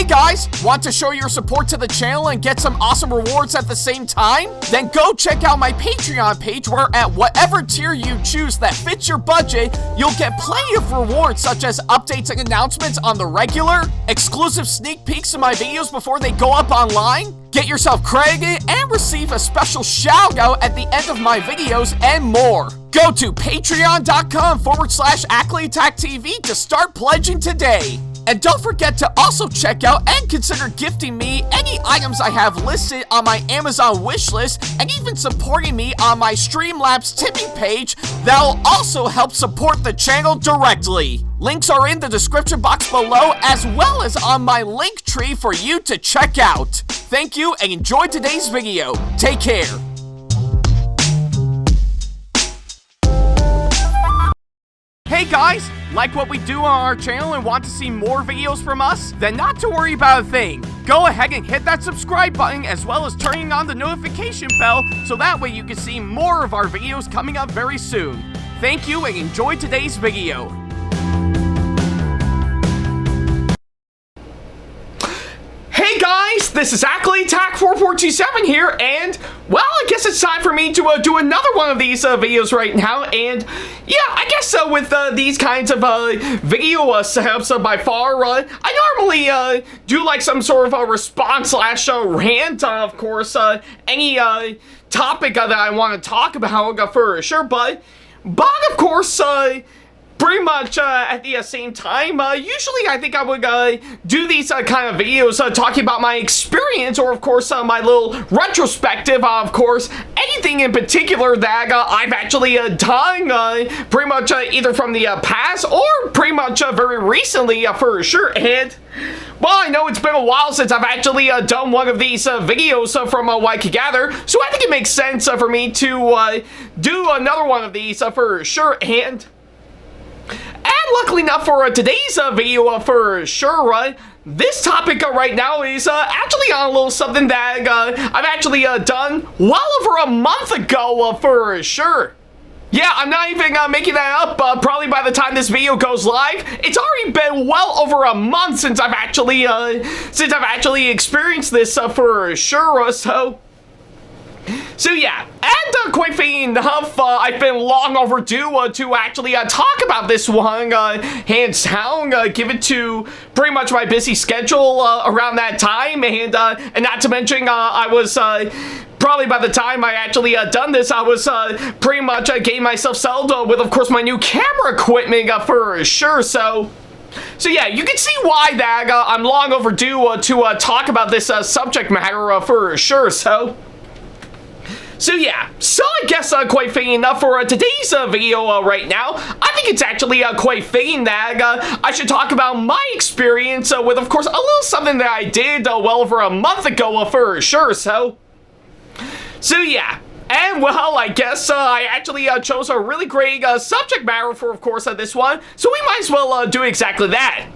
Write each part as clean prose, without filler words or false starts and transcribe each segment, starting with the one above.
Hey guys, want to show your support to the channel and get some awesome rewards at the same time? Then go check out my Patreon page where at whatever tier you choose that fits your budget, you'll get plenty of rewards such as updates and announcements on the regular, exclusive sneak peeks of my videos before they go up online, get yourself credited, and receive a special shout out at the end of my videos and more. Go to patreon.com/AckleyAttack44227TV to start pledging today. And don't forget to also check out and consider gifting me any items I have listed on my Amazon wishlist and even supporting me on my Streamlabs tipping page that'll also help support the channel directly. Links are in the description box below as well as on my link tree for you to check out. Thank you and enjoy today's video. Take care. Hey guys, like what we do on our channel and want to see more videos from us? Then not to worry about a thing. Go ahead and hit that subscribe button as well as turning on the notification bell so that way you can see more of our videos coming up very soon. Thank you and enjoy today's video. Hey guys, this is AckleyAttack4427 here, and well, I guess it's time for me to do another one of these videos right now. And yeah, I guess with these kinds of video setups by far, I normally do like some sort of a response slash rant, of course, any topic that I want to talk about for sure, but of course, pretty much at the same time, usually I think I would do these kind of videos talking about my experience or of course my little retrospective, of course, anything in particular that I've actually done pretty much either from the past or pretty much very recently for sure. And well, I know it's been a while since I've actually done one of these videos from what I could gather, so I think it makes sense for me to do another one of these for sure. And luckily enough for today's video for sure, this topic right now is actually on a little something that I've actually done well over a month ago for sure. Yeah, I'm not even making that up. Probably by the time this video goes live, it's already been well over a month since I've actually experienced this for sure. So yeah, and quite funny enough, I've been long overdue to actually talk about this one, hands down, given to pretty much my busy schedule around that time, and not to mention, I was probably by the time I actually done this, I was pretty much getting myself settled with, of course, my new camera equipment for sure. So yeah, you can see why that I'm long overdue to talk about this subject matter for sure. So yeah, so I guess quite fitting enough for today's video right now, I think it's actually quite fitting that I should talk about my experience with, of course, a little something that I did well over a month ago for sure. So yeah, and well, I guess I actually chose a really great subject matter for, of course, this one, so we might as well do exactly that.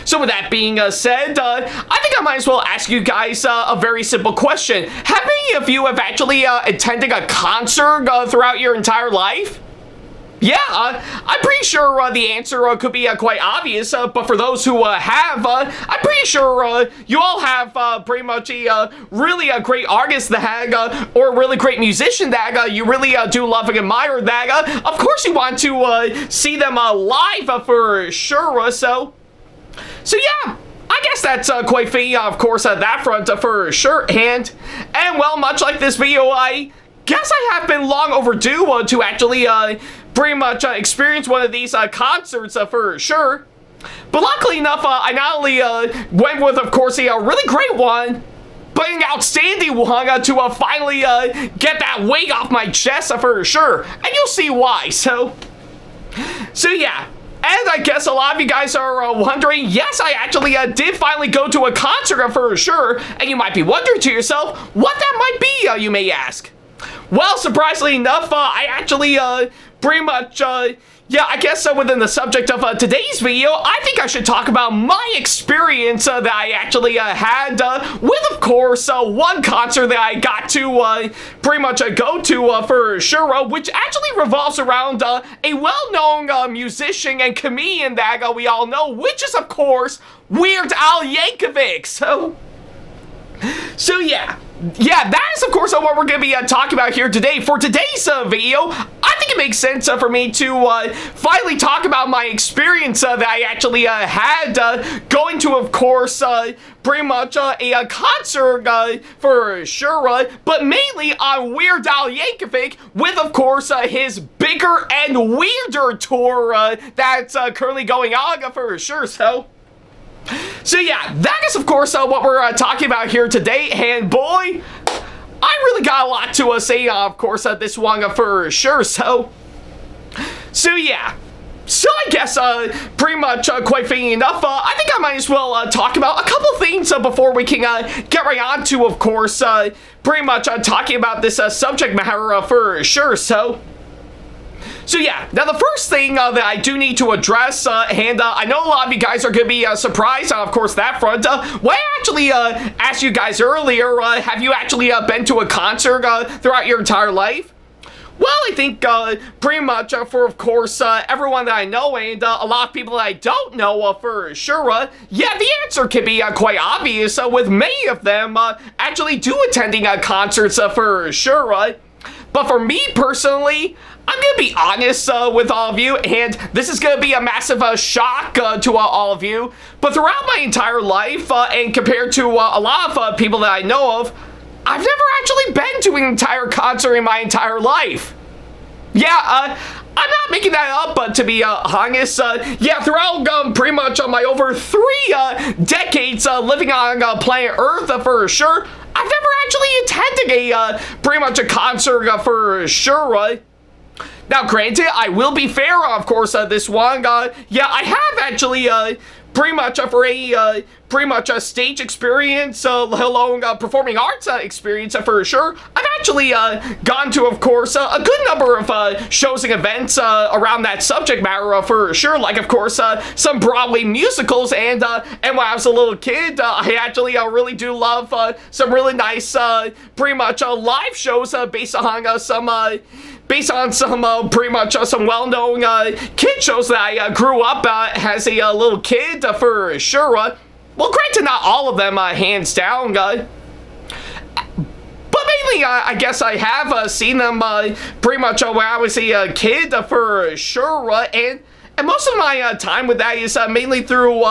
So with that being said, I think I might as well ask you guys a very simple question. How many of you have actually attended a concert throughout your entire life? Yeah, I'm pretty sure the answer could be quite obvious, but for those who have, I'm pretty sure you all have pretty much a really great artist that, or a really great musician that you really do love and admire that, of course you want to see them live for sure. So yeah, I guess that's quite funny, of course, that front for sure. And well, much like this video, I guess I have been long overdue to actually pretty much experience one of these concerts for sure. But luckily enough, I not only went with, of course, a really great one, but an outstanding one to finally get that weight off my chest for sure. And you'll see why. So yeah. And I guess a lot of you guys are wondering, yes, I actually did finally go to a concert for sure. And you might be wondering to yourself, what that might be, you may ask. Well, surprisingly enough, I actually pretty much yeah, I guess within the subject of today's video, I think I should talk about my experience that I actually had with, of course, one concert that I got to pretty much go to for sure, which actually revolves around a well-known musician and comedian that we all know, which is, of course, Weird Al Yankovic. So yeah, that is, of course, what we're going to be talking about here today. For today's video, I think it makes sense for me to finally talk about my experience that I actually had going to, of course, pretty much a concert for sure, but mainly on Weird Al Yankovic with, of course, his bigger and weirder tour that's currently going on for sure. So yeah, that is, of course, what we're talking about here today, and boy, I really got a lot to say, of course, this one for sure. So yeah. So I guess, pretty much, quite fitting enough, I think I might as well talk about a couple things before we can get right on to, of course, pretty much talking about this subject matter for sure. So yeah, now the first thing that I do need to address, and I know a lot of you guys are going to be surprised on, of course, that front. When I actually asked you guys earlier, have you actually been to a concert throughout your entire life? Well, I think pretty much for, of course, everyone that I know and a lot of people that I don't know for sure, yeah, the answer can be quite obvious, with many of them actually do attending concerts for sure. But for me personally, I'm going to be honest with all of you, and this is going to be a massive shock to all of you, but throughout my entire life, and compared to a lot of people that I know of, I've never actually been to an entire concert in my entire life. Yeah, I'm not making that up, to be honest. Yeah, throughout pretty much my over 3 decades living on planet Earth for sure, I've never actually attended pretty much a concert for sure. Now, granted, I will be fair, of course, this one. Yeah, I have actually pretty much for a pretty much a stage experience, let alone performing arts experience for sure. I've actually gone to, of course, a good number of shows and events around that subject matter for sure. Like, of course, some Broadway musicals, and when I was a little kid, I actually really do love some really nice, pretty much live shows based on some pretty much some well-known kid shows that I grew up as a little kid for sure. Well, granted, not all of them, hands down, but mainly, I guess I have seen them pretty much when I was a kid for sure, and most of my time with that is mainly through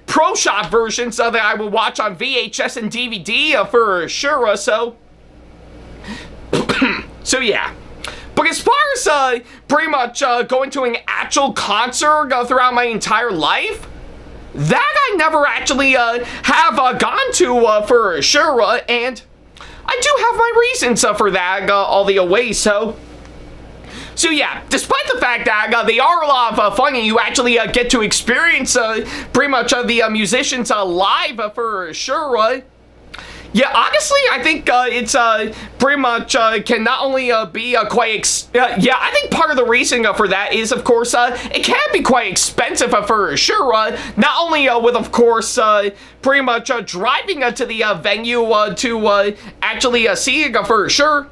pro shop versions that I would watch on VHS and DVD for sure. So yeah. But as far as pretty much going to an actual concert throughout my entire life, that I never actually have gone to for sure, and I do have my reasons for that all the way. So yeah, despite the fact that they are a lot of fun and you actually get to experience pretty much the musicians live for sure. Yeah, honestly, I think it's pretty much can not only be quite yeah, I think part of the reason for that is, of course, it can be quite expensive for sure. Not only with, of course, pretty much driving to the venue to actually see it for sure,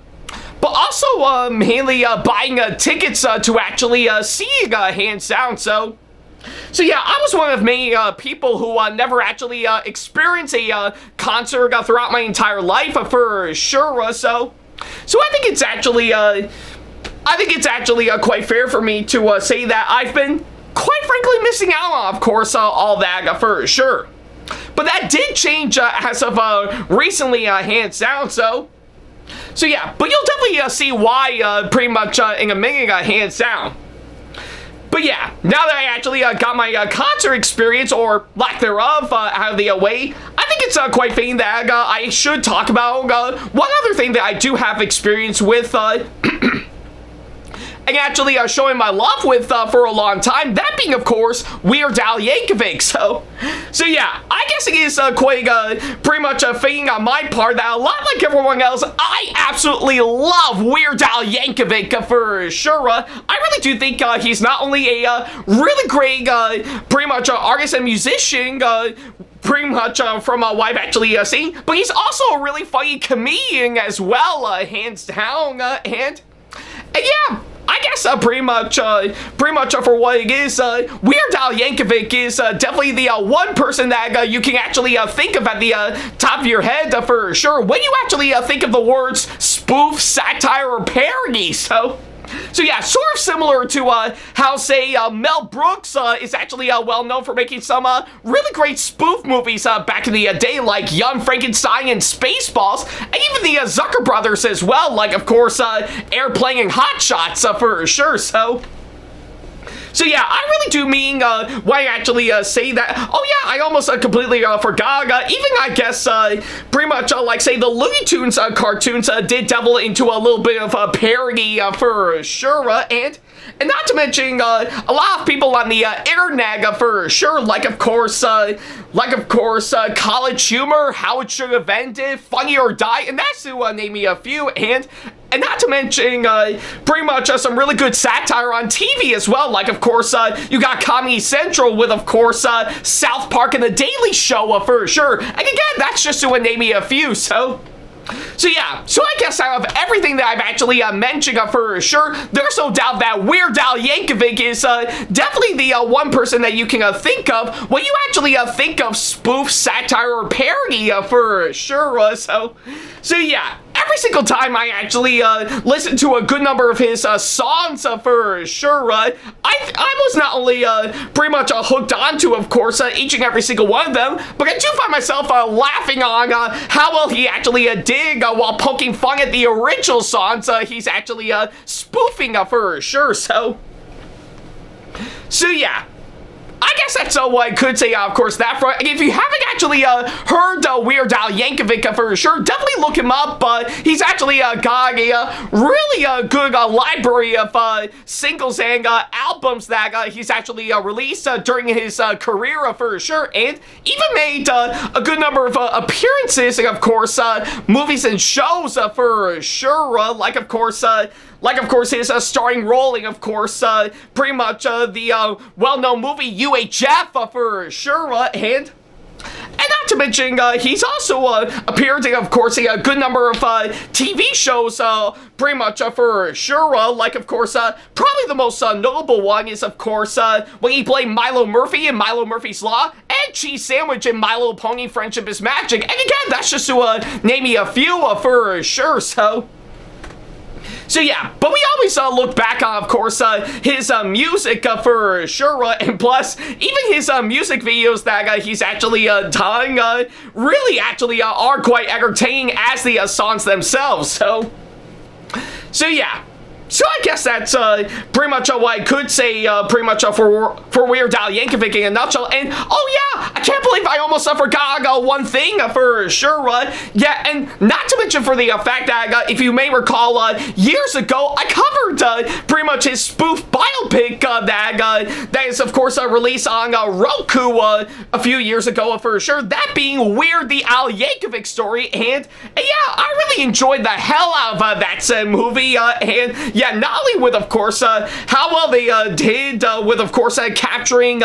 but also mainly buying tickets to actually see it hands down. So yeah, I was one of many people who never actually experienced a concert throughout my entire life for sure. So I think it's actually quite fair for me to say that I've been quite frankly missing out on, of course, all that for sure. But that did change as of recently, hands down. So yeah, but you'll definitely see why pretty much in a minute, hands down. But yeah, now that I actually got my concert experience, or lack thereof, out of the way, I think it's quite fitting that I should talk about one other thing that I do have experience with, and and actually showing my love with for a long time. That being, of course, Weird Al Yankovic. So yeah, I guess it is quite pretty much a thing on my part that a lot like everyone else, I absolutely love Weird Al Yankovic for sure. I really do think he's not only a really great pretty much artist and musician, pretty much from what I've actually seen, but he's also a really funny comedian as well, hands down, and yeah, I guess pretty much for what it is, Weird Al Yankovic is definitely the one person that you can actually think of at the top of your head for sure when you actually think of the words spoof, satire, or parody. So yeah, sort of similar to how, say, Mel Brooks is actually well known for making some really great spoof movies back in the day, like Young Frankenstein and Spaceballs, and even the Zucker brothers as well, like, of course, Airplane and Hot Shots for sure. So yeah, I really do mean when I actually say that. Oh yeah, I almost completely forgot. Even I guess pretty much like, say, the Looney Tunes cartoons did devil into a little bit of a parody for sure, and not to mention a lot of people on the internet for sure, like of course College Humor, How It Should Have Ended, Funny or Die, and that's to name me a few, and not to mention pretty much some really good satire on TV as well, like of course you got Comedy Central with of course South Park and The Daily Show for sure, and again, that's just to name me a few. So yeah, so I guess out of everything that I've actually mentioned for sure, there's no doubt that Weird Al Yankovic is definitely the one person that you can think of when you actually think of spoof, satire, or parody for sure. So yeah, every single time I actually listen to a good number of his songs for sure, I was not only pretty much hooked onto, of course, each and every single one of them, but I do find myself laughing on how well he actually did while poking fun at the original songs he's actually spoofing for sure. So yeah, I guess that's what I could say, of course, that front. If you haven't actually heard Weird Al Yankovic for sure, definitely look him up. He's actually got a really good library of singles and albums that he's actually released during his career for sure, and even made a good number of appearances, and of course, movies and shows for sure, like of course his starring role in, of course, pretty much the well-known movie UHF for sure, and not to mention, he's also appeared in, of course, a good number of TV shows, pretty much for sure, like, of course, probably the most notable one is, of course, when he played Milo Murphy in Milo Murphy's Law, and Cheese Sandwich in My Little Pony Friendship is Magic, and again, that's just to name me a few for sure. So yeah, but we always look back on, of course, his music for sure, and plus, even his music videos that he's actually done really actually are quite entertaining as the songs themselves. So yeah. So I guess that's pretty much what I could say pretty much for Weird Al Yankovic in a nutshell. And oh yeah, I can't believe I almost forgot one thing for sure. Yeah, and not to mention for the fact that if you may recall, years ago I covered pretty much his spoof biopic that is of course released on Roku a few years ago for sure. That being Weird the Al Yankovic Story, and yeah, I really enjoyed the hell out of that movie, and yeah, not only with, of course, how well they did with, of course, capturing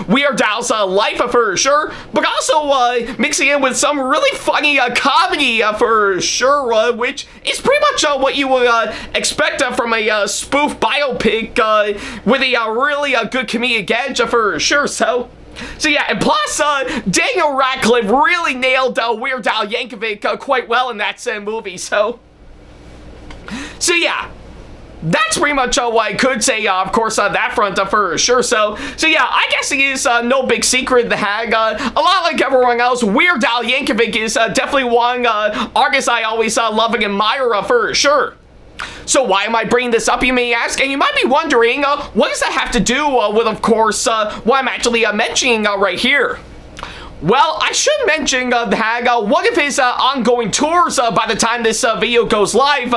Weird Al's life for sure, but also mixing in with some really funny comedy for sure, which is pretty much what you would expect from a spoof biopic with a really good comedic edge for sure. So yeah, and plus, Daniel Radcliffe really nailed Weird Al Yankovic quite well in that movie. So yeah. That's pretty much what I could say, of course, on that front for sure. So yeah, I guess it is no big secret that a lot like everyone else, Weird Al Yankovic is definitely one artist I always love and admire for sure. So why am I bringing this up, you may ask? And you might be wondering, what does that have to do with, of course, what I'm actually mentioning right here? Well, I should mention that one of his ongoing tours by the time this video goes live,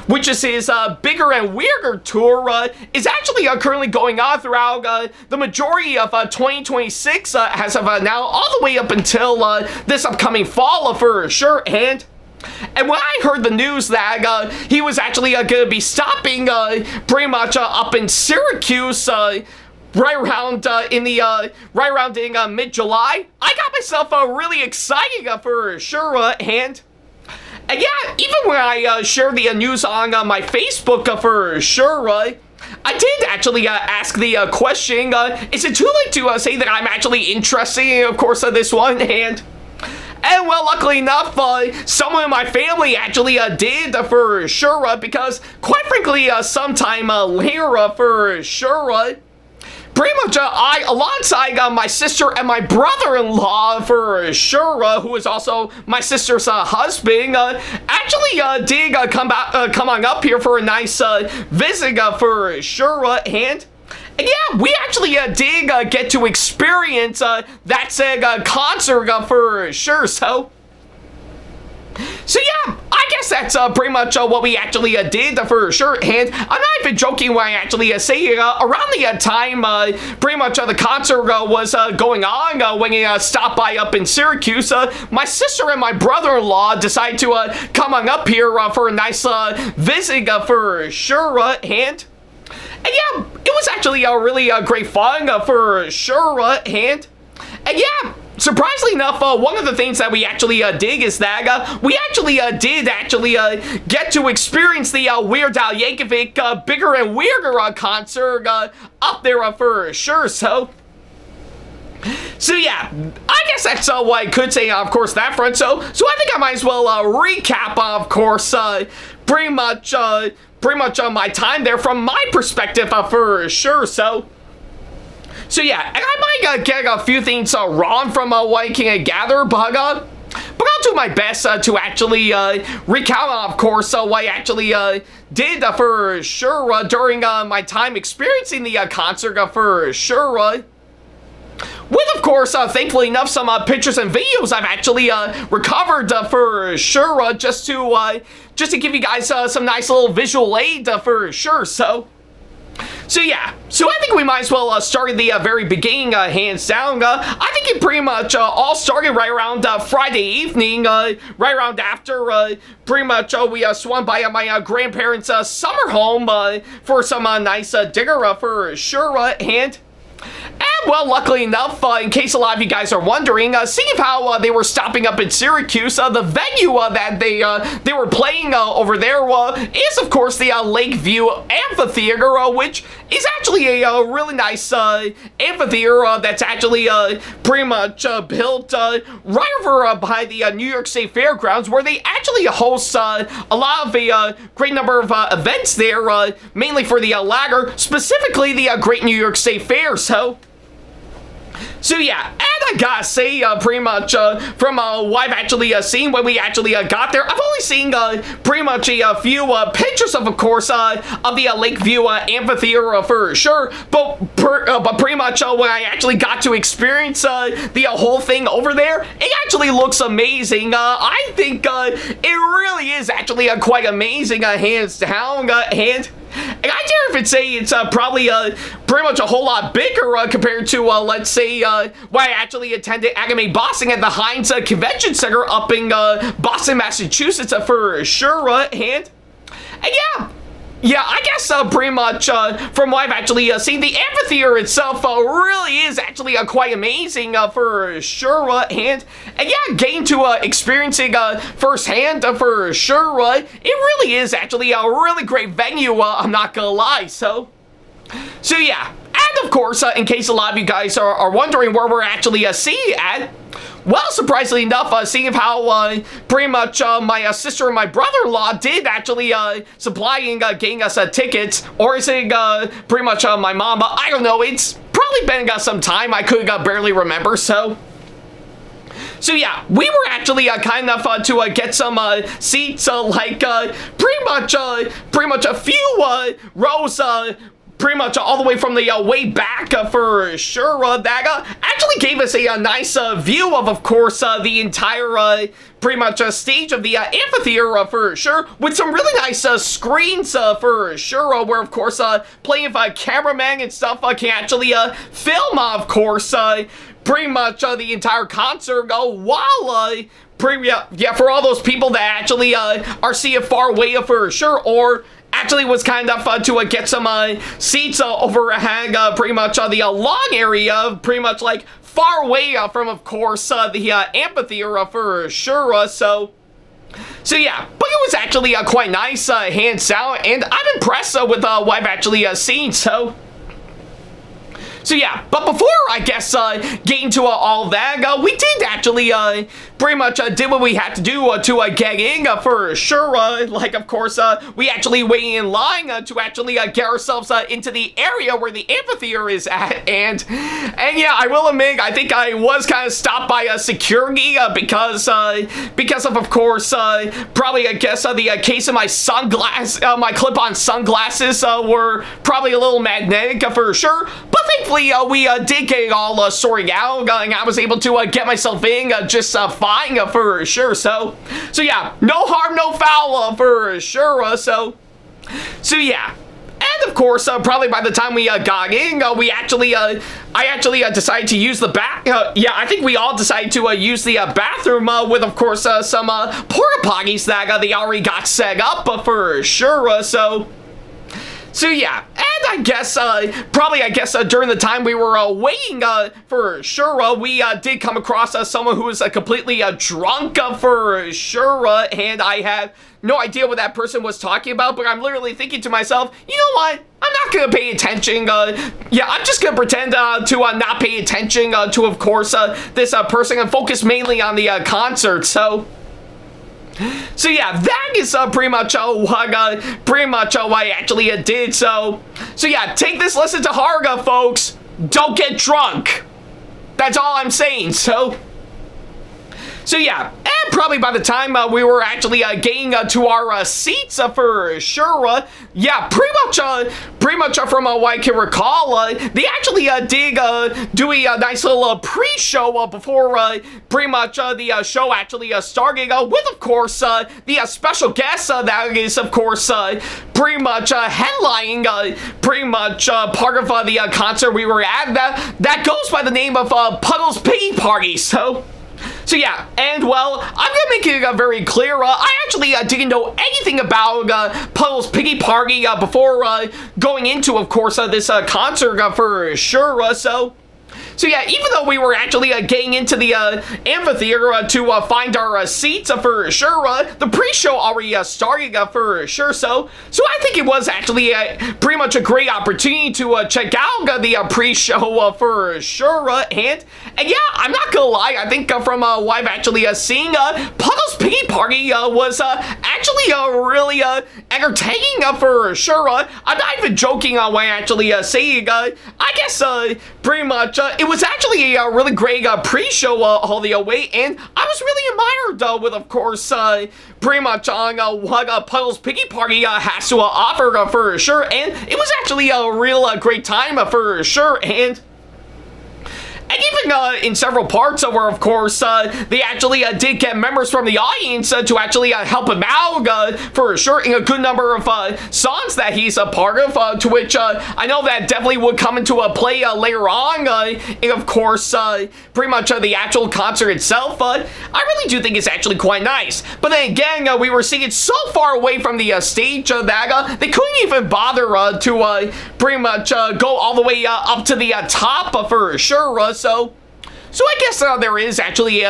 which is his Bigger and Weirder tour, is actually currently going on throughout the majority of 2026 as of now, all the way up until this upcoming fall for sure. And when I heard the news that he was actually going to be stopping pretty much up in Syracuse right around in mid-July, I got myself really excited for sure. And yeah, even when I shared the news on my Facebook for sure, I did actually ask the question, is it too late to say that I'm actually interested in, of course, this one? And well, luckily enough, someone in my family actually did for sure, because quite frankly, sometime later for sure, pretty much I, alongside my sister and my brother-in-law for sure, who is also my sister's husband, actually did come on up here for a nice visit for sure. And yeah, we actually did get to experience that said concert for sure. So yeah, I guess that's pretty much what we actually did for sure. And I'm not even joking when I actually say around the time pretty much the concert was going on, when he stopped by up in Syracuse, my sister and my brother-in-law decided to come on up here for a nice visit for sure. And yeah, it was actually a really great fun for sure. And yeah, surprisingly enough, one of the things that we actually dig is that we actually did get to experience the Weird Al Yankovic Bigger and Weirder concert up there for sure. So yeah, I guess that's what I could say, of course, that front. So I think I might as well recap, of course, pretty much my time there from my perspective for sure. So yeah, and I might get a few things wrong from what I can gather, but I'll do my best to actually recount, of course, what I actually did for sure during my time experiencing the concert for sure. With, of course, thankfully enough, some pictures and videos I've actually recovered for sure, just to give you guys some nice little visual aid for sure. So yeah, so I think we might as well start at the very beginning, hands down. I think it pretty much all started right around Friday evening, right around after pretty much we swung by my grandparents' summer home for some nice dinner for sure. And well, luckily enough, in case a lot of you guys are wondering, seeing how they were stopping up in Syracuse, the venue that they were playing over there is, of course, the Lakeview Amphitheater, which is actually a really nice amphitheater that's actually pretty much built right over by the New York State Fairgrounds, where they actually host a lot of a great number of events there, mainly for the latter, specifically the Great New York State Fair. So yeah, and I gotta say, pretty much from what I've actually seen when we actually got there, I've only seen pretty much a few pictures of course, of the Lakeview Amphitheater for sure, but pretty much when I actually got to experience the whole thing over there, it actually looks amazing. I think it really is actually quite amazing, hands down, and I dare even say it's probably pretty much a whole lot bigger compared to, let's say, when I actually attended Anime Boston at the Heinz Convention Center up in Boston, Massachusetts for sure. And yeah, I guess pretty much from what I've actually seen, the amphitheater itself really is actually quite amazing for sure. And yeah, getting to experiencing firsthand for sure, it really is actually a really great venue, I'm not gonna lie. So yeah, and of course, in case a lot of you guys are wondering where we're actually seeing at, well, surprisingly enough, seeing how pretty much my sister and my brother-in-law did actually supplying getting us tickets, or is it pretty much my mom? I don't know. It's probably been some time. I could barely remember. So yeah, we were actually kind enough to get some seats, like pretty much a few rows pretty much all the way from the way back for sure. That actually gave us a nice view of course, the entire pretty much stage of the amphitheater for sure, with some really nice screens for sure, where of course plenty of cameramen and stuff can actually film, of course, pretty much the entire concert while for all those people that actually are seeing far away for sure, or actually was kind of to get some seats overhang pretty much the long area, pretty much like far away from, of course, the amphitheater for sure. So yeah, but it was actually quite nice, hands down, and I'm impressed with what I've actually seen. So yeah, but before, I guess, getting to all that, we did actually pretty much did what we had to do to get in for sure. Like, of course, we actually waited in line to actually get ourselves into the area where the amphitheater is at. And yeah, I will admit, I think I was kind of stopped by security because of course, probably, I guess, the case of my my clip-on sunglasses were probably a little magnetic for sure. But thankfully, we did get it all sorted out, and I was able to get myself in just fine for sure. So yeah, no harm, no foul for sure. So yeah. And of course, probably by the time we got in, I actually decided to use the yeah, I think we all decided to use the bathroom with, of course, some porta potties that they already got set up for sure. So yeah, and I guess, during the time we were waiting for sure, we did come across someone who was completely drunk for sure, and I had no idea what that person was talking about, but I'm literally thinking to myself, you know what? I'm not gonna pay attention. Yeah, I'm just gonna pretend to not pay attention to, of course, this person and focus mainly on the concert. So yeah, that is pretty much what I actually did. So yeah, take this lesson to heart, folks. Don't get drunk. That's all I'm saying. So yeah, and probably by the time we were actually getting to our seats for sure, yeah, pretty much from what I can recall, they actually did do a nice little pre-show before pretty much the show actually started, with, of course, the special guest that is, of course, pretty much headlining pretty much part of the concert we were at, that goes by the name of Puddle's Piggy Party. So yeah, and well, I'm gonna make it very clear, I actually didn't know anything about Puddle's Piggy Party before going into, of course, this concert for sure. So yeah, even though we were actually getting into the amphitheater to find our seats for sure, the pre-show already started for sure. So I think it was actually pretty much a great opportunity to check out the pre-show for sure. And yeah, I'm not gonna lie, I think from what I've actually seen, Puddle's Piggy Party was actually really entertaining for sure. I'm not even joking when I actually saying, I guess pretty much it was actually a really great pre-show all the way, and I was really admired with, of course, pretty much on what Puddle's Piggy Party has to offer for sure, and it was actually a real great time for sure. And even in several parts where, of course, they actually did get members from the audience to actually help him out for sure in a good number of songs that he's a part of, to which I know that definitely would come into a play later on, and of course, pretty much the actual concert itself. I really do think it's actually quite nice. But then again, we were seeing it so far away from the stage that they couldn't even bother to pretty much go all the way up to the top for sure. So I guess there is actually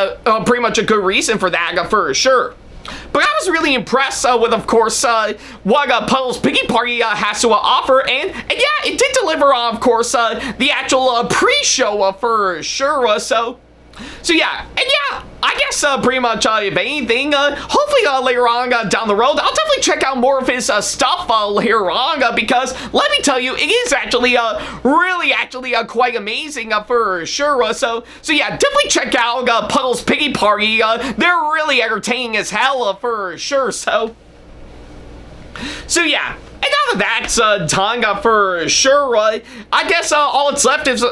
pretty much a good reason for that for sure. But I was really impressed with, of course, what Puddle's Piggy Party has to offer, and yeah, it did deliver, of course, the actual pre-show for sure. So yeah, and yeah, I guess pretty much if anything, hopefully later on down the road, I'll definitely check out more of his stuff later on, because let me tell you, it is actually really actually quite amazing for sure. So yeah, definitely check out Puddle's Piggy Party. They're really entertaining as hell for sure. So yeah. now that that's done for sure, I guess all it's left is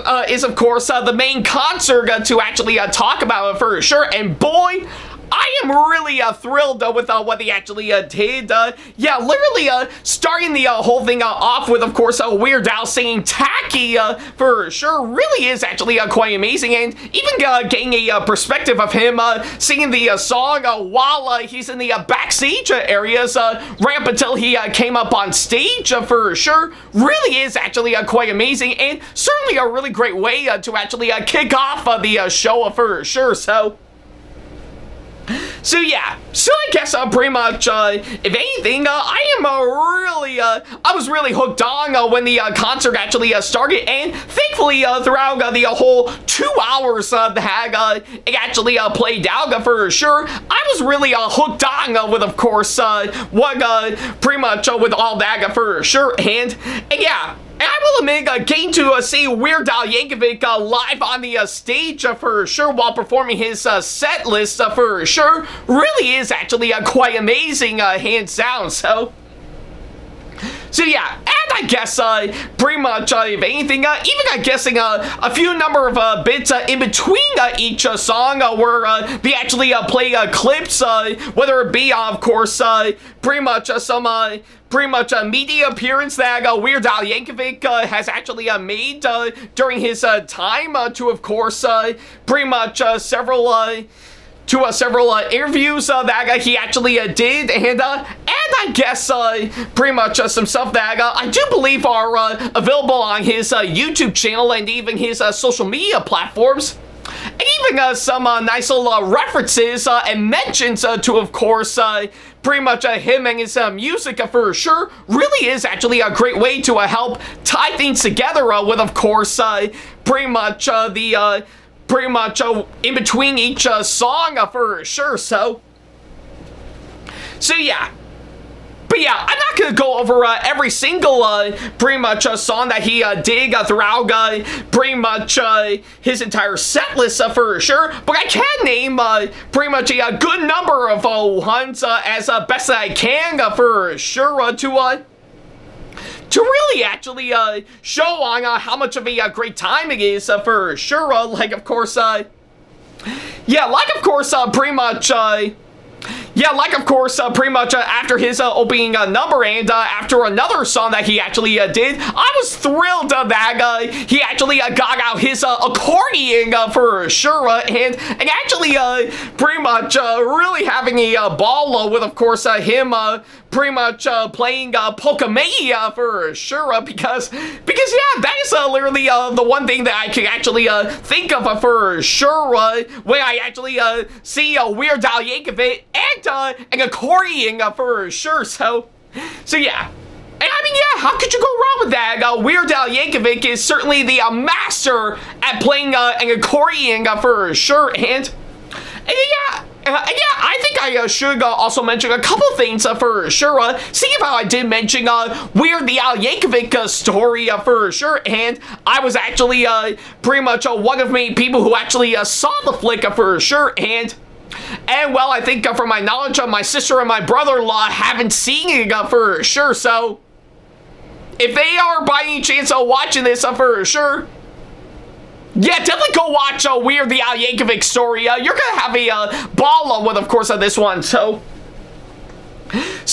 of course the main concert to actually talk about it for sure. And boy, I am really thrilled with what they actually did. Yeah, literally starting the whole thing off with, of course, Weird Al singing Tacky for sure really is actually quite amazing. And even getting a perspective of him singing the song while he's in the backstage areas right up until he came up on stage for sure really is actually quite amazing, and certainly a really great way to actually kick off the show for sure. So yeah, so I guess pretty much, if anything, I was really hooked on when the concert actually started, and thankfully throughout the whole 2 hours that it actually played out for sure, I was really hooked on with, of course, what pretty much with all that for sure, and yeah. And I will admit, getting to see Weird Al Yankovic live on the stage for sure while performing his set list for sure really is actually quite amazing, hands down. So yeah, and I guess pretty much if anything, even I'm guessing a few number of bits in between each song where they actually play clips, whether it be of course pretty much some media appearance that Weird Al Yankovic has actually made during his time to, of course, pretty much several interviews that he actually did, and I guess pretty much some stuff that I do believe are available on his YouTube channel and even his social media platforms. And even some nice little references and mentions to, of course, pretty much him and his music for sure really is actually a great way to help tie things together with, of course, pretty much in between each song for sure. So yeah. But yeah, I'm not going to go over every single pretty much song that he did throughout pretty much his entire set list for sure. But I can name pretty much a good number of ones as best I can for sure to really actually show on how much of a great time it is for sure. Like, of course, yeah, like, of course, pretty much... Yeah, like, of course, pretty much after his opening number and after another song that he actually did, I was thrilled that he actually got out his accordion for sure, and actually pretty much really having a ball with, of course, him pretty much playing Pokemania for sure, because yeah, that is literally the one thing that I can actually think of for sure when I actually see Weird Al Yankovic and an accordion for sure. So yeah. And I mean, yeah, how could you go wrong with that? Weird Al Yankovic is certainly the master at playing an accordion for sure, and yeah. Yeah, I think I should also mention a couple things for sure. Seeing how I did mention Weird Al Yankovic story for sure, and I was actually pretty much one of many people who actually saw the flick for sure, and well, I think from my knowledge, my sister and my brother-in-law haven't seen it for sure, so if they are by any chance watching this for sure, yeah, definitely go watch Weird Al Yankovic story. You're gonna have a ball with, of course, this one. So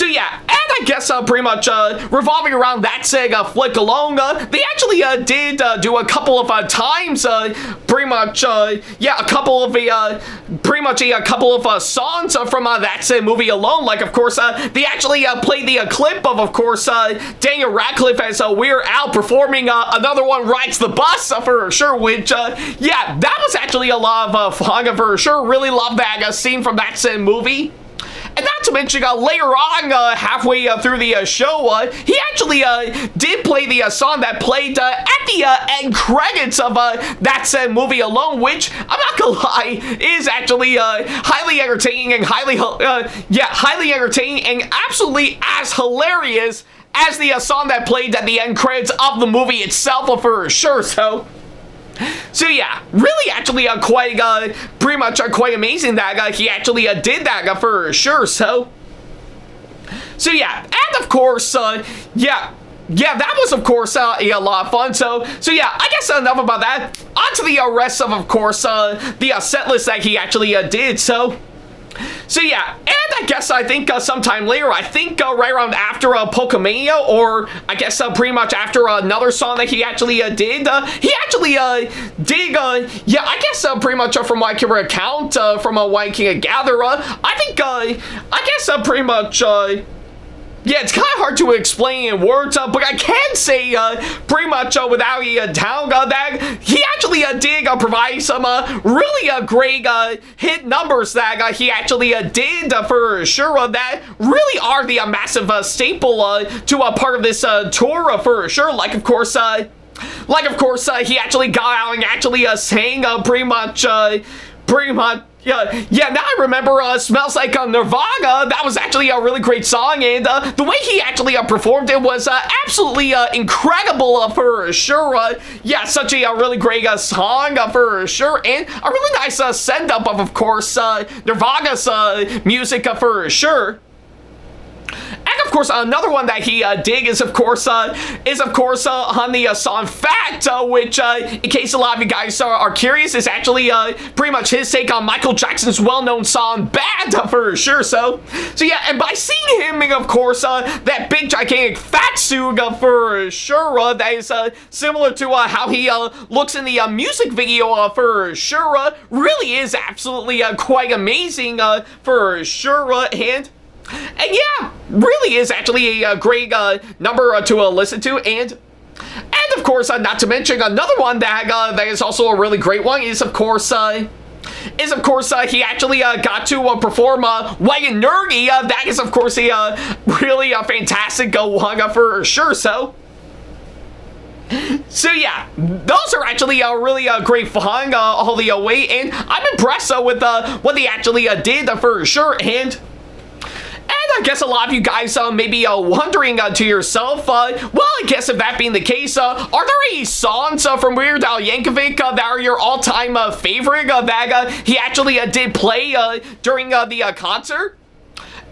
yeah, and I guess pretty much revolving around that said flick alone, they actually did do a couple of times, pretty much, yeah, a couple of pretty much a couple of songs from that said movie alone. Like, of course, they actually played the clip of course, Daniel Radcliffe as Weird Al performing Another One Rides the Bus for sure, which, yeah, that was actually a lot of fun for sure. Really love that scene from that said movie. And not to mention, later on, halfway through the show, he actually did play the song that played at the end credits of that said movie alone, which, I'm not gonna lie, is actually highly entertaining and highly entertaining and absolutely as hilarious as the song that played at the end credits of the movie itself for sure. So yeah, really actually quite pretty much quite amazing that he actually did that for sure. So So yeah, and of course, yeah, that was, of course, a lot of fun. So yeah, I guess enough about that. On to the rest of course, the set list that he actually did. So yeah, and I guess I think sometime later, I think right around after Pokemania, or I guess pretty much after another song that he actually did, he actually did, yeah, I guess pretty much from what I can recount, from what I can gather, I think, I guess pretty much, yeah, it's kind of hard to explain in words, but I can say pretty much without a doubt that he actually did provide some really great hit numbers that he actually did for sure that really are the massive staple to a part of this tour for sure. Like of course, he actually got out and actually sang pretty much. Yeah, now I remember Smells Like Nirvana. That was actually a really great song, and the way he actually performed it was absolutely incredible for sure. Yeah, such a really great song for sure, and a really nice send-up of course, Nirvana's music for sure. And of course, another one that he did is of course on the song Fact, which, in case a lot of you guys are curious, is actually pretty much his take on Michael Jackson's well-known song Bad, for sure. So yeah, and by seeing him in, of course, that big gigantic fat suit, for sure, that is similar to how he looks in the music video, for sure, really is absolutely quite amazing, for sure, and yeah, really is actually a great number to listen to, and of course, not to mention another one that is also a really great one is of course he actually got to perform White and Nerdy. That is of course a really fantastic one for sure. So yeah, those are actually really great fun all the way, and I'm impressed with what they actually did for sure. And I guess a lot of you guys may be wondering to yourself, well, I guess if that being the case, are there any songs from Weird Al Yankovic that are your all-time favorite that he actually did play during the concert?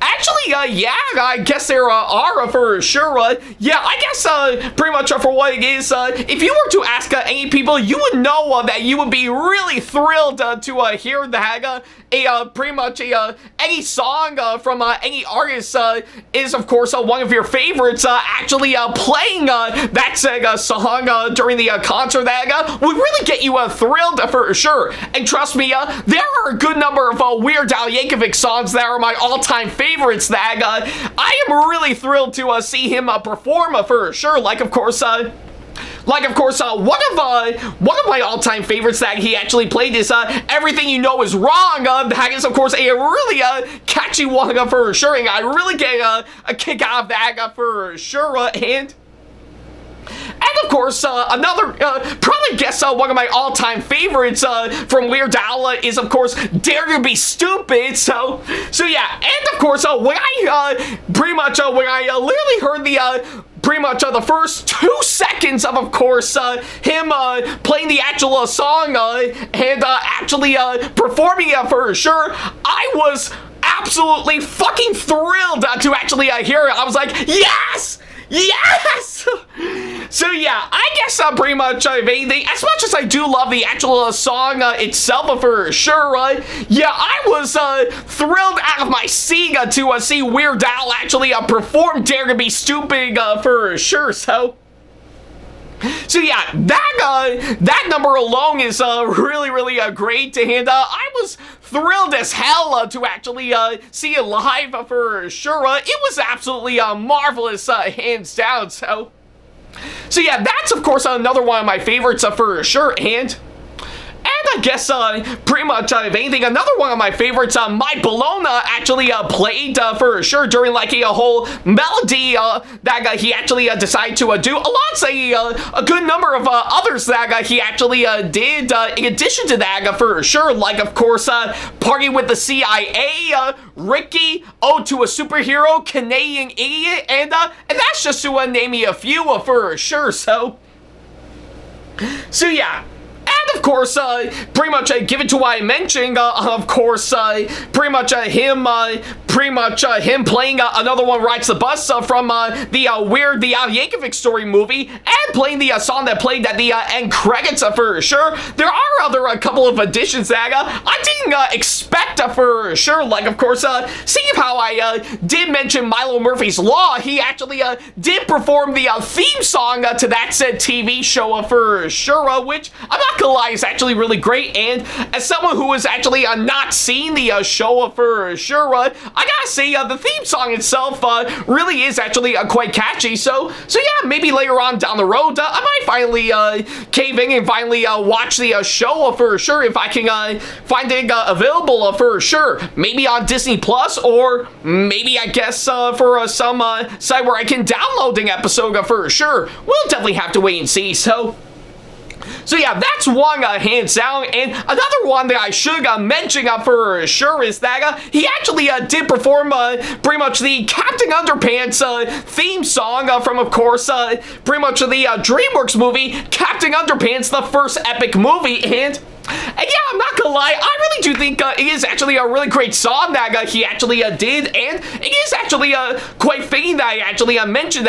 Actually, yeah, I guess there are for sure. Yeah, I guess pretty much for what it is, if you were to ask any people, you would know that you would be really thrilled to hear that pretty much any song from any artist is of course one of your favorites actually playing that song during the concert that would really get you thrilled for sure. And trust me, there are a good number of Weird Al Yankovic songs that are my all-time favorites that I am really thrilled to see him perform for sure. Like of course, one of my all-time favorites that he actually played is Everything You Know Is Wrong. That is of course a really catchy one for sure, and I really get a kick out of that for sure. And of course, another, probably guess one of my all-time favorites from Weird Al is, of course, Dare to Be Stupid. So yeah, and of course, when I literally heard the pretty much the first 2 seconds of course, him playing the actual song and actually performing it for sure, I was absolutely fucking thrilled to actually hear it. I was like, yes! Yes! So yeah, I guess pretty much anything, as much as I do love the actual song itself for sure, yeah, I was thrilled out of my seat to see Weird Al actually perform Dare to Be Stupid for sure. So yeah, that number alone is really great, and I was thrilled as hell to actually see it live for sure. It was absolutely marvelous, hands down. So yeah, that's of course another one of my favorites for sure, and I guess pretty much if anything, another one of my favorites, My Bologna actually played for sure during like a whole melody that he actually decided to do, alongside a good number of others that he actually did in addition to that for sure, like of course Party with the CIA, Ricky, Ode to a Superhero, Canadian Idiot, and that's just to name a few for sure. So yeah. And of course, pretty much given to what I mentioned, of course, pretty much him pretty much him playing Another One Rides the Bus from the Yankovic story movie, and playing the song that played at the end credits for sure. There are a couple of additions that I didn't expect for sure, like of course seeing how I did mention Milo Murphy's Law. He actually did perform the theme song to that said TV show for sure, which I'm not gonna lie is actually really great. And as someone who has actually not seen the show for sure, I gotta say the theme song itself really is actually quite catchy. So yeah, maybe later on down the road I might finally cave in and finally watch the show for sure, if I can find it available for sure. Maybe on Disney Plus, or maybe I guess for some site where I can download an episode for sure. We'll definitely have to wait and see. So yeah, that's one hands down. And another one that I should mention for sure is that he actually did perform pretty much the Captain Underpants theme song from, of course, pretty much the DreamWorks movie Captain Underpants, the first epic movie. And yeah, I'm not gonna lie, I really do think it is actually a really great song that he actually did, and it is actually quite fitting that I actually mentioned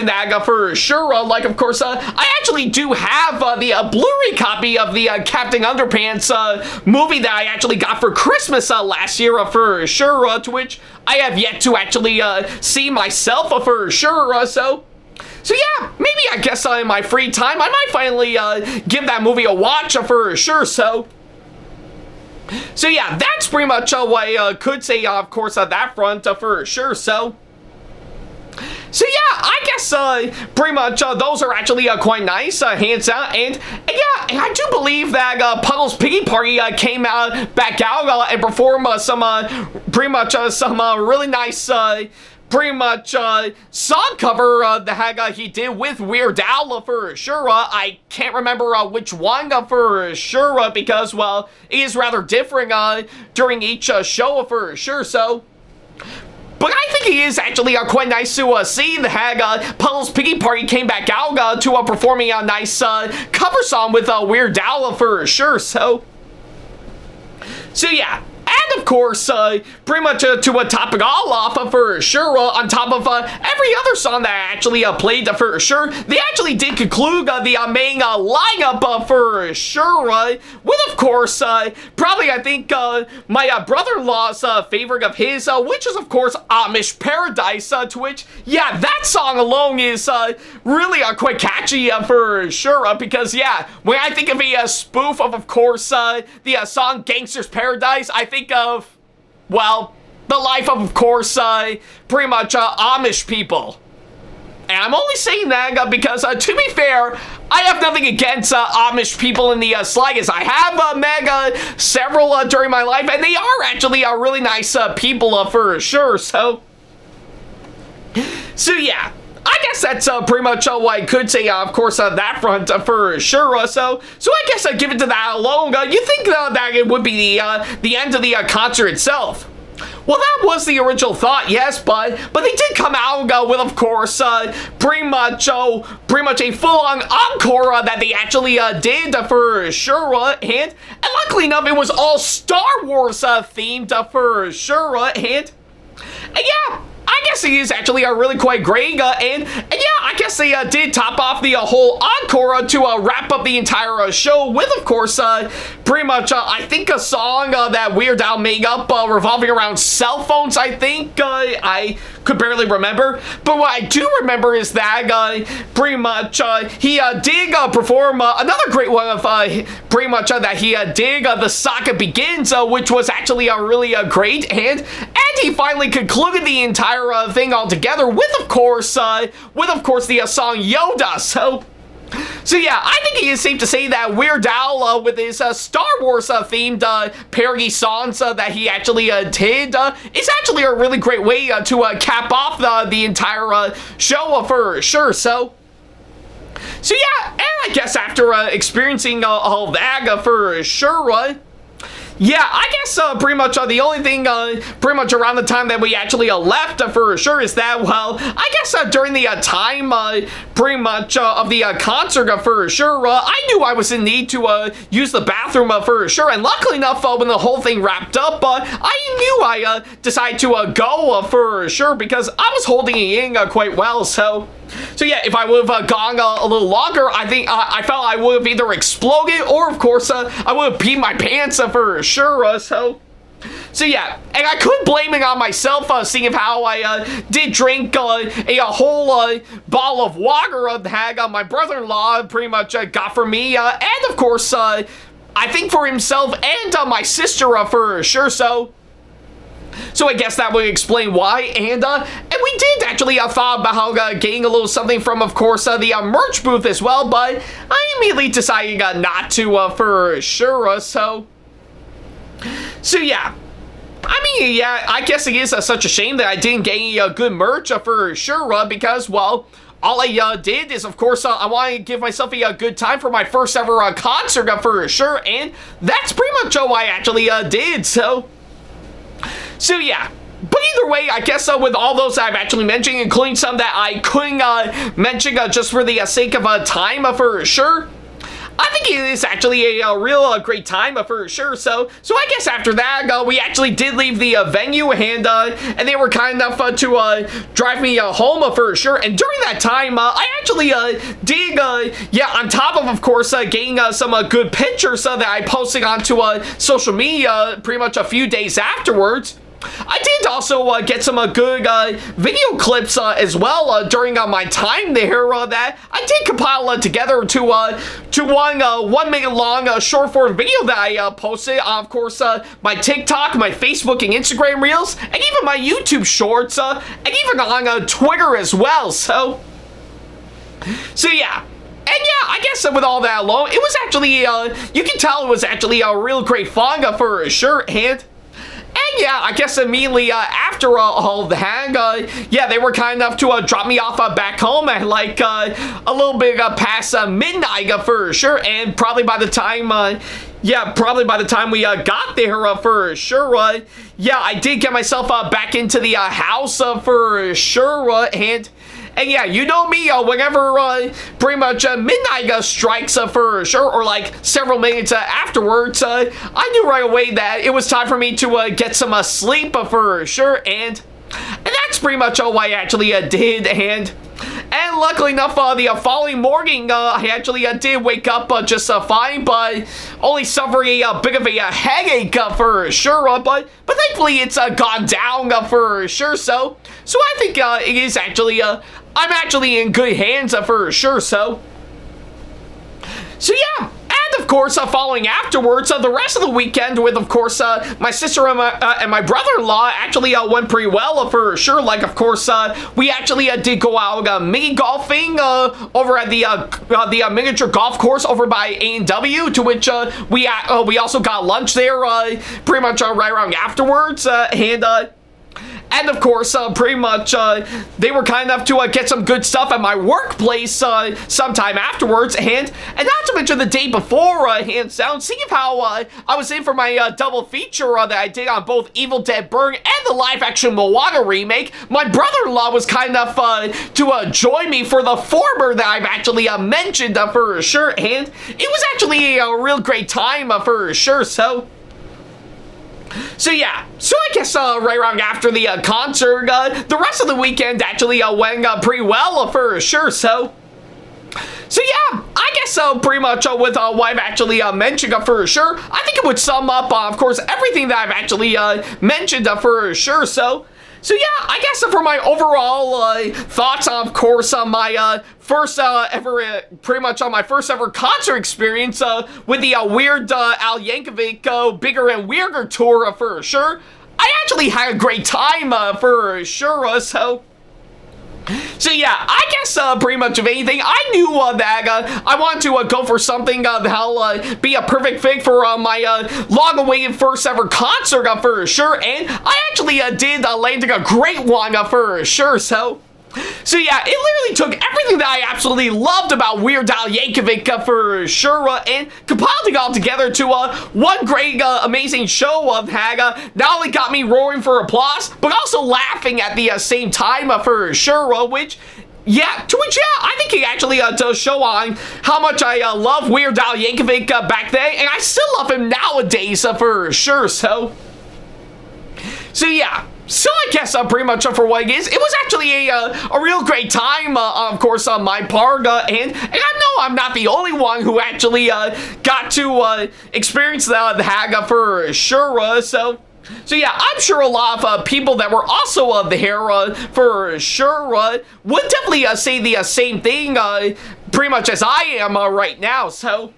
that for sure. Like, of course, I actually do have the Blu-ray copy of the Captain Underpants movie that I actually got for Christmas last year for sure, to which I have yet to actually see myself for sure. So yeah, maybe I guess in my free time I might finally give that movie a watch for sure. So yeah, that's pretty much what I could say, of course, on that front for sure. So yeah, I guess pretty much those are actually quite nice, hands down. And yeah, I do believe that Puddle's Piggy Party came back out and performed some pretty much some really nice pretty much song cover that he did with Weird Al for sure. I can't remember which one for sure, because, well, it is rather different during each show for sure. So but I think it is actually quite nice to see that Puddle's Piggy Party came back out to performing a nice cover song with Weird Al for sure. So yeah. And of course, pretty much to top it all off for sure, on top of every other song that I actually played for sure, they actually did conclude the main lineup for sure, with, of course, probably I think my brother-in-law's favorite of his, which is, of course, Amish Paradise, to which, yeah, that song alone is really quite catchy for sure, because, yeah, when I think of a spoof of course, the song Gangster's Paradise, I think of, well, the life of course, pretty much Amish people. And I'm only saying that because, to be fair, I have nothing against Amish people in the slightest. I have met several during my life, and they are actually really nice people for sure. So yeah. I guess that's pretty much what I could say, of course, on that front for sure. So I guess I'd give it to that alone. You think that it would be the end of the concert itself? Well, that was the original thought, yes, but they did come out with, of course, pretty much a full-on encore that they actually did for sure, and luckily enough, it was all Star Wars themed for sure, and yeah. I guess it is actually really quite great, and yeah, I guess they did top off the whole encore to wrap up the entire show with, of course, pretty much, I think a song that Weird Al made up revolving around cell phones, I think. I could barely remember, but what I do remember is that pretty much he did perform another great one of pretty much that he did, The Saga Begins, which was actually really great, and he finally concluded the entire thing altogether with, of course, the song Yoda. So yeah, I think it is safe to say that Weird Al, with his Star Wars themed parody songs that he actually did, is actually a really great way to cap off the entire show for sure. So yeah, and I guess after experiencing all that for sure, yeah, I guess pretty much the only thing pretty much around the time that we actually left for sure is that, well, I guess during the time pretty much of the concert for sure, I knew I was in need to use the bathroom for sure, and luckily enough, when the whole thing wrapped up, I I decide to go for sure, because I was holding it in quite well. So yeah, if I would have gone a little longer, I think I felt I would have either exploded, or of course I would have peed my pants for sure. So yeah, and I could blame it on myself, seeing of how I did drink a whole bottle of water that my brother-in-law pretty much got for me, and of course I think for himself and my sister for sure. So I guess that would explain why, and we did actually thought about how getting a little something from, of course, the merch booth as well, but I immediately decided not to for sure. So yeah, I mean, yeah, I guess it is such a shame that I didn't get any good merch for sure, because, well, all I did is, of course, I want to give myself a good time for my first ever concert for sure, and that's pretty much all I actually did. So yeah. But either way, I guess with all those I've actually mentioned, including some that I couldn't mention just for the sake of time for sure, I think it is actually a real great time for sure. So I guess after that, we actually did leave the venue, and they were kind enough to drive me home for sure. And during that time, I actually did, on top of course, getting some good pictures that I posted onto social media pretty much a few days afterwards, I did also get some good video clips as well during my time there that I did compile together to one 1 minute long short form video that I posted on, of course, my TikTok, my Facebook and Instagram reels, and even my YouTube shorts, and even on Twitter as well. So yeah. And yeah, I guess with all that alone, it was actually, you can tell it was actually a real great fun for sure. And yeah, I guess immediately after all of that, yeah, they were kind enough to drop me off back home at like a little bit past midnight for sure. And probably by the time, we got there for sure, yeah, I did get myself back into the house for sure. And yeah, you know me, whenever pretty much midnight strikes for sure, or like several minutes afterwards, I knew right away that it was time for me to get some sleep for sure, and that's pretty much all I actually did. And luckily enough, the following morning, I actually did wake up just fine, but only suffering a bit of a headache for sure, but thankfully it's gone down for sure. So I think it is actually, I'm actually in good hands for sure. So yeah. And of course, following afterwards, the rest of the weekend with, of course, my sister and my brother-in-law actually went pretty well for sure. Like, of course, we actually did go out mini golfing over at the miniature golf course over by A&W, to which we also got lunch there pretty much right around afterwards, and of course, pretty much, they were kind enough to get some good stuff at my workplace sometime afterwards, and not to mention the day before, hands down, seeing how I was in for my double feature that I did on both Evil Dead Burn and the live-action Moana remake. My brother-in-law was kind enough to join me for the former that I've actually mentioned for sure, and it was actually a real great time for sure. So yeah, so I guess right around after the concert, the rest of the weekend actually went pretty well for sure. So yeah, I guess pretty much with what I've actually mentioned for sure, I think it would sum up, of course, everything that I've actually mentioned for sure. So yeah, I guess for my overall thoughts, of course, on my first ever, pretty much on my first ever concert experience with the Weird Al Yankovic Bigger and Weirder tour for sure, I actually had a great time for sure. So yeah, I guess pretty much of anything, I knew that I wanted to go for something that'll be a perfect fit for my long-awaited first ever concert for sure, and I actually did land a great one for sure. So yeah, it literally took everything that I absolutely loved about Weird Al Yankovic for sure, and compiled it all together to one great, amazing show that not only got me roaring for applause, but also laughing at the same time for sure, which, yeah, I think it actually does show on how much I love Weird Al Yankovic back then, and I still love him nowadays for sure. So So yeah, so I guess pretty much for what it is, it was actually a real great time, of course, on my part, and I know I'm not the only one who actually got to experience the hag for sure, so yeah, I'm sure a lot of people that were also there for sure would definitely say the same thing pretty much as I am right now, So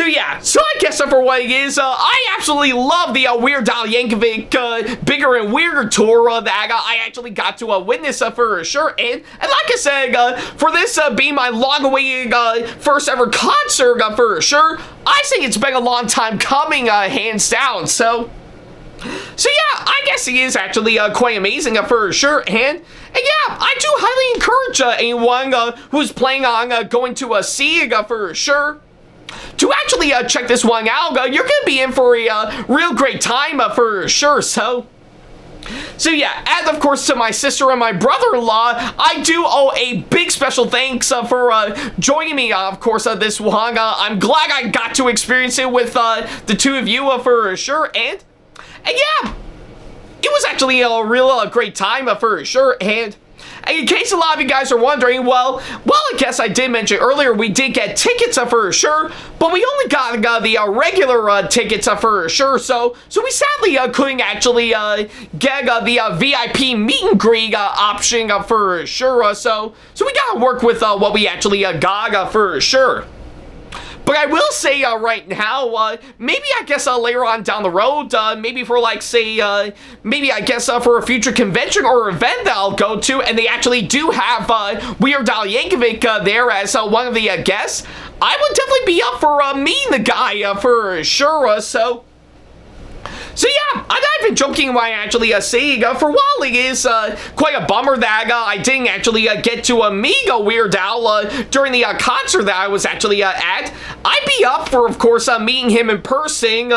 yeah, so I guess for what it is, I absolutely love the Weird Al Yankovic Bigger and Weirder tour that I actually got to witness for sure. And like I said, for this being my long-awaited first ever concert for sure, I think it's been a long time coming, hands down. So yeah, I guess he is actually quite amazing for sure. And yeah, I do highly encourage anyone who's planning on going to see for sure to actually check this one out. You're gonna be in for a real great time for sure. So yeah, and of course to my sister and my brother-in-law, I do owe a big special thanks for joining me, of course, this one. I'm glad I got to experience it with the two of you for sure. And yeah, it was actually a real great time for sure. And in case a lot of you guys are wondering, well, I guess I did mention earlier we did get tickets for sure, but we only got the regular tickets for sure, so we sadly couldn't actually get the VIP meet and greet option for sure, so we gotta work with what we actually got for sure. But I will say right now, maybe I guess later on down the road, maybe for like say, maybe I guess for a future convention or event that I'll go to, and they actually do have Weird Al Yankovic there as one of the guests, I would definitely be up for meeting the guy for sure. So yeah, I'm not even joking when I actually say for a while it is quite a bummer that I didn't actually get to meet Weird Al during the concert that I was actually at. I'd be up for, of course, meeting him in person.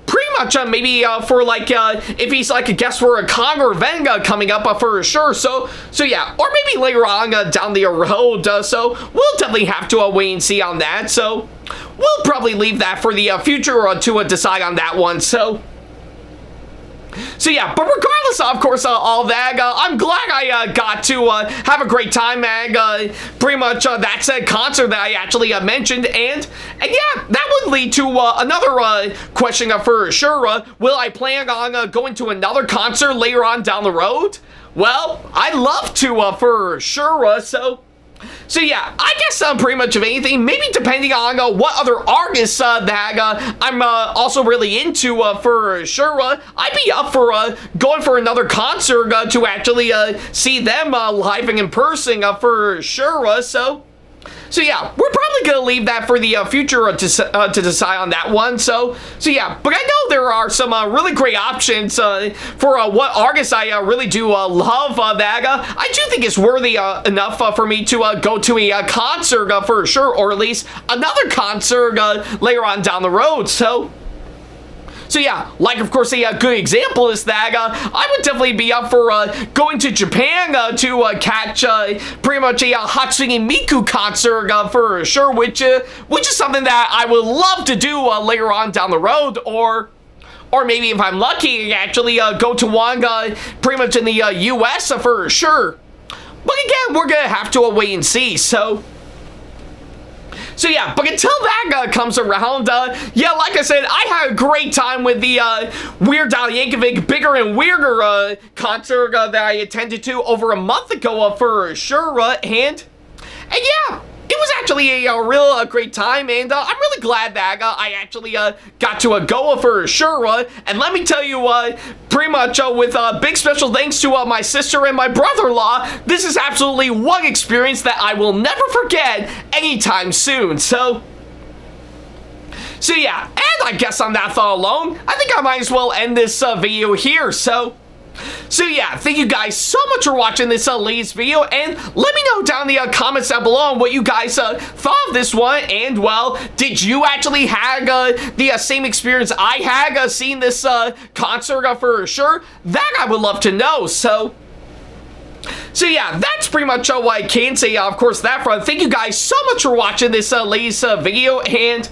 Pretty much maybe for like if he's like a guest for a con or event coming up for sure. So yeah, or maybe later on down the road. So we'll definitely have to wait and see on that. So we'll probably leave that for the future to decide on that one. So yeah, but regardless, of course, all that, I'm glad I got to have a great time at pretty much that said concert that I actually mentioned, and yeah, that would lead to another question for sure. Will I plan on going to another concert later on down the road? Well, I'd love to for sure. So yeah, I guess pretty much of anything, maybe depending on what other artists that I'm also really into for sure, I'd be up for going for another concert to actually see them live and in person for sure. So yeah, we're probably gonna leave that for the future to decide on that one. So yeah, but I know there are some really great options for what artists I really do love that I do think it's worthy enough for me to go to a concert for sure, or at least another concert later on down the road. So yeah, like of course a good example is that I would definitely be up for going to Japan to catch pretty much a Hatsune Miku concert for sure, which is something that I would love to do later on down the road, or maybe if I'm lucky, actually go to one pretty much in the US for sure. But again, we're gonna have to wait and see. So yeah, but until that comes around, yeah, like I said, I had a great time with the Weird Al Yankovic Bigger and Weirder concert that I attended to over a month ago for sure, and yeah, it was actually a real great time, and I'm really glad that I actually got to go for sure. And let me tell you, pretty much with big special thanks to my sister and my brother-in-law, this is absolutely one experience that I will never forget anytime soon. So yeah, and I guess on that thought alone, I think I might as well end this video here. So yeah, thank you guys so much for watching this latest video, and let me know down in the comments down below what you guys thought of this one, and well, did you actually have the same experience I had seeing this concert for sure? That I would love to know. So yeah, that's pretty much what I can say, of course, that front. Thank you guys so much for watching this latest video, and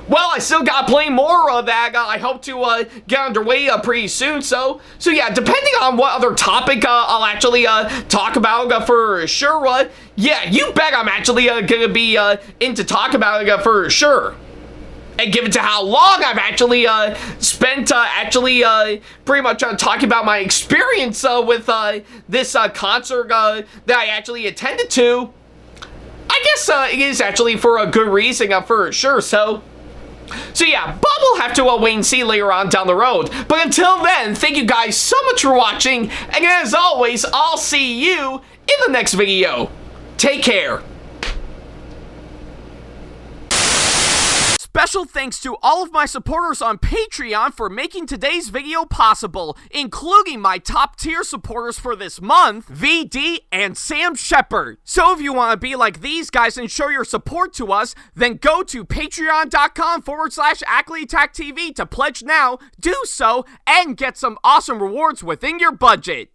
well, I still gotta play more of that. I hope to get underway pretty soon. So yeah, depending on what other topic I'll actually talk about for sure. Yeah, you bet I'm actually gonna be into talk about it for sure. And given to how long I've actually spent pretty much talking about my experience with this concert that I actually attended to, I guess it is actually for a good reason for sure. So yeah, but we'll have to wait and see later on down the road. But until then, thank you guys so much for watching, and as always, I'll see you in the next video. Take care. Special thanks to all of my supporters on Patreon for making today's video possible, including my top tier supporters for this month, VD and Sam Shepard. So if you want to be like these guys and show your support to us, then go to patreon.com/AckleyTackTV to pledge now, do so, and get some awesome rewards within your budget.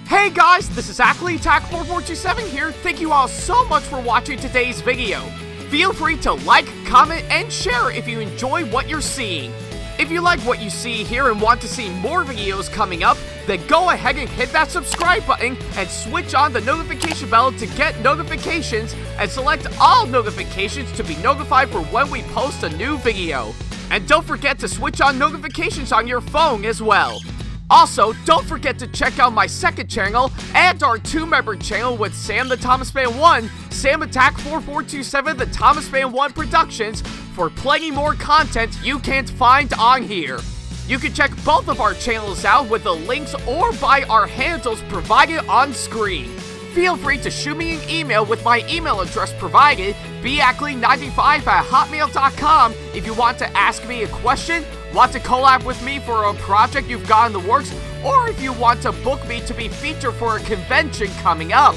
Hey guys, this is AckleyTack4427 here. Thank you all so much for watching today's video. Feel free to like, comment, and share if you enjoy what you're seeing. If you like what you see here and want to see more videos coming up, then go ahead and hit that subscribe button and switch on the notification bell to get notifications, and select all notifications to be notified for when we post a new video. And don't forget to switch on notifications on your phone as well. Also, don't forget to check out my second channel and our 2-member channel with Sam the Thomas Fan 1, SamAttack4427TheThomasFan1 Productions, for plenty more content you can't find on here. You can check both of our channels out with the links or by our handles provided on screen. Feel free to shoot me an email with my email address provided, backley95@hotmail.com, if you want to ask me a question, want to collab with me for a project you've got in the works, or if you want to book me to be featured for a convention coming up.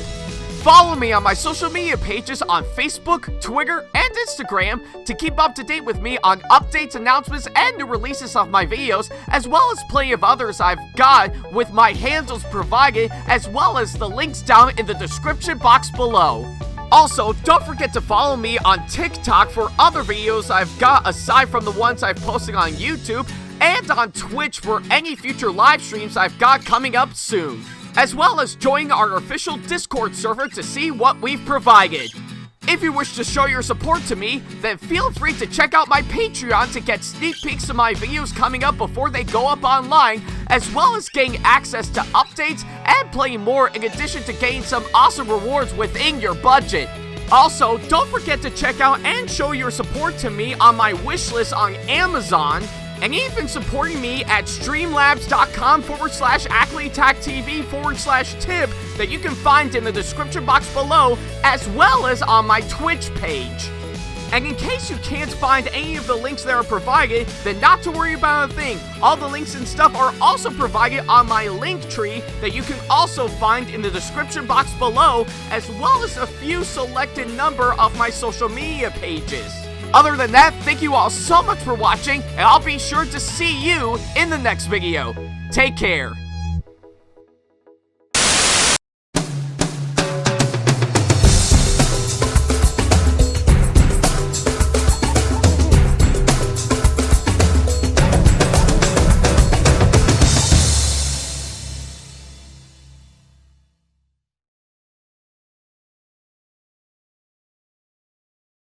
Follow me on my social media pages on Facebook, Twitter, and Instagram to keep up to date with me on updates, announcements, and new releases of my videos, as well as plenty of others I've got with my handles provided, as well as the links down in the description box below. Also, don't forget to follow me on TikTok for other videos I've got aside from the ones I've posted on YouTube, and on Twitch for any future live streams I've got coming up soon, as well as join our official Discord server to see what we've provided. If you wish to show your support to me, then feel free to check out my Patreon to get sneak peeks of my videos coming up before they go up online, as well as getting access to updates and plenty more, in addition to getting some awesome rewards within your budget. Also, don't forget to check out and show your support to me on my wishlist on Amazon, and even supporting me at streamlabs.com/AckleyTackTV/tip that you can find in the description box below, as well as on my Twitch page. And in case you can't find any of the links that are provided, then not to worry about a thing. All the links and stuff are also provided on my link tree that you can also find in the description box below, as well as a few selected number of my social media pages. Other than that, thank you all so much for watching, and I'll be sure to see you in the next video. Take care.